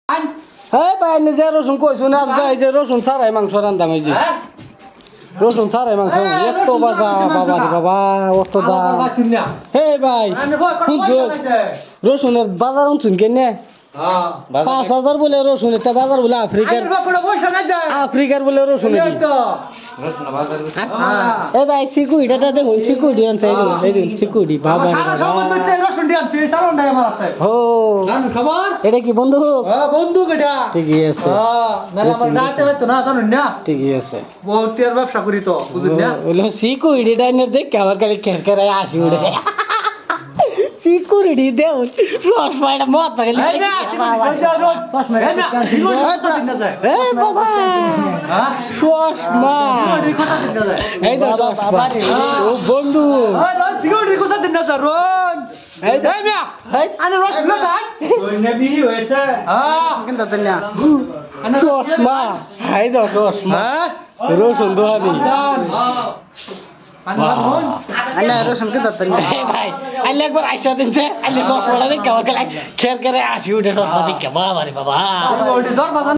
হ্যাঁ ভাই নিজে রসুন কইছুন আজকে এই যে রসুন ছাড়াই মাংস রান্দাম এই যে রসুন ছাড়াই মাংস এত বাজা বাবা রে বাবা অত দাম হে ভাই শুনছো রসুনের বাজার শুন কেনে 5,000 বলে রসুন এটা বাজার বলে আফ্রিকার বলে রসুন এ ভাই সিকুইটা দেখুন সিকুইটি আনছে এই দিন সিকুইটি বাবা ও এটা কি বন্ধু বন্দুক এটা ঠিকই আছে ঠিকই আছে ব্যবসা করি তো বুঝুন না সিকুইটি ডাইনের দেখ আবার খালি খেরখেরায় আসি উঠে সিকিউরিটি দেও রস পাইটা মত পাইলে এই বাবা চশমা এই তো চশমা ও বন্ধু সিকিউরিটি কথা দিন না স্যার রন এই মিয়া আরে রস না ভাই নবী হয়েছে কিন্তু দেন না চশমা হাই দাও চশমা রসুন দোহানি আল্লাহ রসুন কে দত্ত ভাই আল্লাহ একবার আইসা দিনছে আল্লাহ চশমাটা দেখে আমার খের খেরে আসি উঠে চশমা দেখে বাবা রে বাবা